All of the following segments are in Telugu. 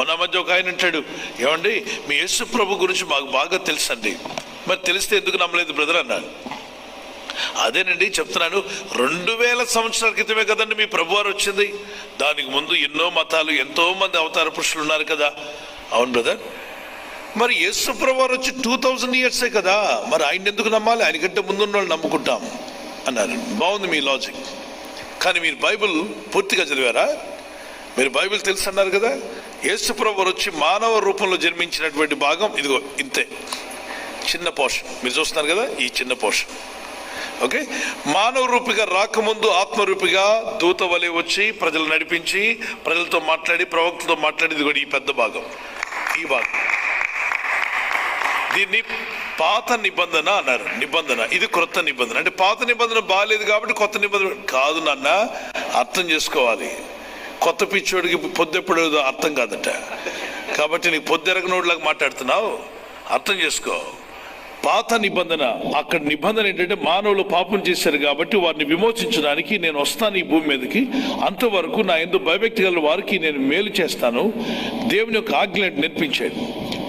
మొన్న మధ్య ఒక ఆయన అంటాడు, ఏమండి మీ యేసు ప్రభు గురించి మాకు బాగా తెలుసండి. మరి తెలిస్తే ఎందుకు నమ్మలేదు బ్రదర్ అన్నాడు. అదేనండి చెప్తున్నాను, 2000 సంవత్సరాల క్రితమే కదండి మీ ప్రభువారు వచ్చింది. దానికి ముందు ఎన్నో మతాలు, ఎంతో మంది అవతార పురుషులు ఉన్నారు కదా. అవును బ్రదర్, మరి యేసు ప్రభువారు వచ్చి 2000 years కదా, మరి ఆయన ఎందుకు నమ్మాలి? ఆయనకంటే ముందున్న వాళ్ళు నమ్ముకుంటాం అన్నారు. బాగుంది మీ లాజిక్, కానీ మీరు బైబిల్ పూర్తిగా చదివారా? మీరు బైబిల్ తెలుసు అన్నారు కదా. యేసు ప్రభువారు వచ్చి మానవ రూపంలో జన్మించినటువంటి భాగం ఇదిగో ఇంతే, చిన్న పోర్షన్ మీరు చూస్తున్నారు కదా, ఈ చిన్న పోర్షన్. ఓకే, మానవ రూపిగా రాకముందు ఆత్మరూపిగా దూత వలె వచ్చి ప్రజలు నడిపించి, ప్రజలతో మాట్లాడి, ప్రవక్తలతో మాట్లాడి, ఇది కూడా ఈ పెద్ద భాగం, ఈ భాగం. దీన్ని పాత నిబంధన అన్నారు. నిబంధన, ఇది క్రొత్త నిబంధన. అంటే పాత నిబంధన బాగాలేదు కాబట్టి కొత్త నిబంధన కాదు నాన్న, అర్థం చేసుకోవాలి. కొత్త పిచ్చోడికి పొద్దెప్పుడు అర్థం కాదట, కాబట్టి నీకు పొద్దెరగనోడిలాగా మాట్లాడుతున్నావు, అర్థం చేసుకో. పాత నిబంధన, అక్కడ నిబంధన ఏంటంటే మానవులు పాపం చేశారు కాబట్టి వారిని విమోచించడానికి నేను వస్తాను ఈ భూమి మీదకి, అంతవరకు నా యందు భయభక్తి గల వారికి నేను మేలు చేస్తాను. దేవుని యొక్క ఆజ్ఞలను నేర్పించాడు,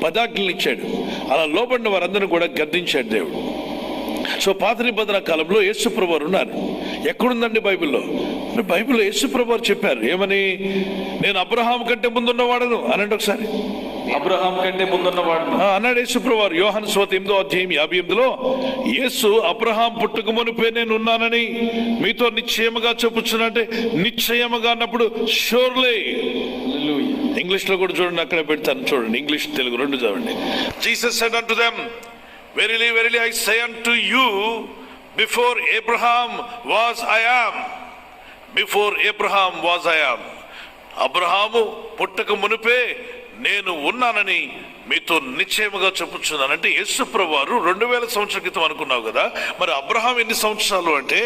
10 ఆజ్ఞలు ఇచ్చాడు. అలా లోబడిన వారందరినీ కూడా గద్దించాడు దేవుడు. సో పాత నిబంధన కాలంలో యేసు ప్రభువారు ఉన్నారు. ఎక్కడుందండి బైబిల్లో? బైబిల్లో యేసు ప్రభువారు చెప్పారు ఏమని? నేను అబ్రహాం కంటే ముందున్నవాడను అనండి ఒకసారి. అబ్రహాం కంటే ముందున్నవాడు అన్నాడు యేసు ప్రభువారు. యోహాను సువార్త 8:58 యేసు అబ్రహాం పుట్టక మునుపే నేను ఉన్నానని మీతో నిశ్చయముగా చెప్పుచున్నంటే, నిశ్చయముగా అన్నప్పుడు షూర్లీ. ఇంగ్లీష్ లో కూడా చూడండి, అక్కడ పెడతాను చూడండి, ఇంగ్లీష్ తెలుగు రెండు చదవండి. Jesus said unto them, verily verily I say unto you, before Abraham was I am. Before Abraham was I am. Abraham పుట్టక మునుపే నేను ఉన్నానని మీతో నిశ్చయముగా చెప్పుచున్నాను. అంటే యేసు ప్రభువారు 2000 సంవత్సరాల క్రితం అనుకున్నావు కదా, మరి అబ్రహాం ఎన్ని సంవత్సరాలు అంటే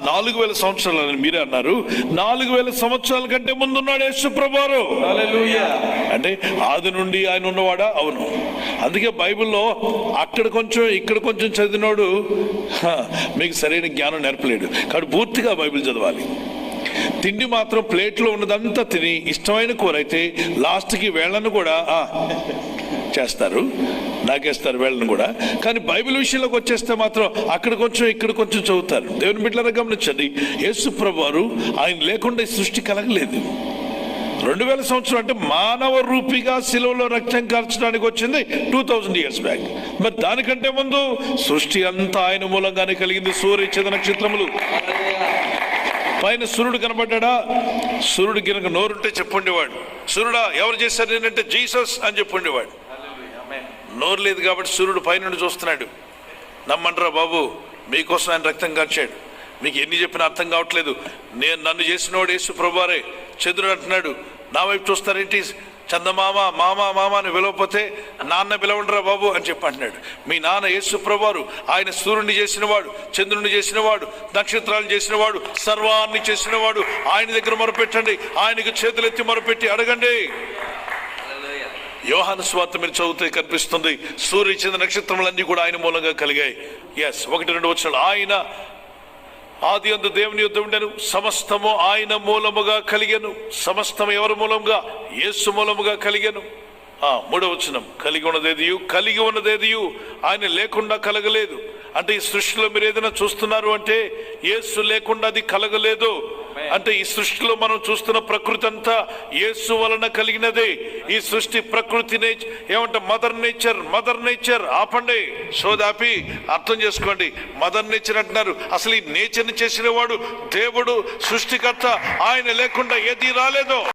4000 సంవత్సరాలు అని మీరే అన్నారు. 4000 సంవత్సరాల కంటే ముందున్నాడు యేసు ప్రభువారు. హల్లెలూయా. అంటే ఆది నుండి ఆయన ఉన్నవాడా? అవును. అందుకే బైబిల్లో అక్కడ కొంచెం ఇక్కడ కొంచెం చదివినోడు మీకు సరైన జ్ఞానం నేర్పలేడు. కాబట్టి పూర్తిగా బైబిల్ చదవాలి. తిండి మాత్రం ప్లేట్లో ఉన్నదంతా తిని ఇష్టమైన కూర అయితే లాస్ట్కి వేళ్లను కూడా చేస్తారు, నాకేస్తారు వేళ్లను కూడా. కానీ బైబిల్ విషయంలోకి వచ్చేస్తే మాత్రం అక్కడ కొంచెం ఇక్కడ కొంచెం చదువుతారు. దేవుని బిడ్డలారా గమనించండి, యేసు ప్రభువారు ఆయన లేకుండా ఈ సృష్టి కలగలేదు. 2000 సంవత్సరం అంటే మానవ రూపిగా శిలువలో రక్తం కార్చడానికి వచ్చింది 2000 years బ్యాక్. మరి దానికంటే ముందు సృష్టి అంతా ఆయన మూలంగానే కలిగింది. సూర్య చంద్ర నక్షత్రములు, పైన సూర్యుడు కనబడ్డా, సూర్యుడు గినక నోరుంటే చెప్పుండేవాడు, సూర్యుడా ఎవరు చేశారు నేనంటే జీసస్ అని చెప్పుండేవాడు. నోరు లేదు కాబట్టి సూర్యుడు పైనుండి చూస్తున్నాడు. నమ్మంటారా బాబు, మీకోసం ఆయన రక్తం కార్చాడు. మీకు ఎన్ని చెప్పినా అర్థం కావట్లేదు. నన్ను చేసినవాడు యేసు ప్రభువారే. చంద్రుడు అంటున్నాడు, నా వైపు చూస్తారేంటి? చందమామ మామ మామ అని పిలవకపోతే నాన్న పిలవండిరా బాబు అని చెప్పి అంటున్నాడు. మీ నాన్న యేసు ప్రభువారు. ఆయన సూర్యుడిని చేసినవాడు, చంద్రుడిని చేసినవాడు, నక్షత్రాలను చేసినవాడు, సర్వాన్ని చేసినవాడు. ఆయన దగ్గర మొరపెట్టండి, ఆయనకు చేతులెత్తి మొరపెట్టి అడగండి. యోహాను సువార్త మీరు చదివితే కనిపిస్తుంది, సూర్య చంద్ర నక్షత్రములన్నీ కూడా ఆయన మూలంగా కలిగాయి. 1-2 వచనాలు. ఆయన ఆది యందు దేవుని యొద్ద ఉండెను, సమస్తము ఆయన మూలముగా కలిగెను. సమస్తం ఎవరి మూలముగా? యేసు మూలముగా కలిగెను. 3వ వచనం, కలిగి ఉన్నదేదియు ఆయన లేకుండా కలగలేదు. అంటే ఈ సృష్టిలో మీరు ఏదైనా చూస్తున్నారు అంటే యేసు లేకుండా అది కలగలేదు. అంటే ఈ సృష్టిలో మనం చూస్తున్న ప్రకృతి అంతా యేసు వలన కలిగినదే. ఈ సృష్టి ప్రకృతి ఏమంటే మదర్ నేచర్ ఆపండి, సోదాపి అర్థం చేసుకోండి. మదర్ నేచర్ అంటున్నారు, అసలు ఈ నేచర్ని చేసిన వాడు దేవుడు, సృష్టికర్త. ఆయన లేకుండా ఏది రాలేదు.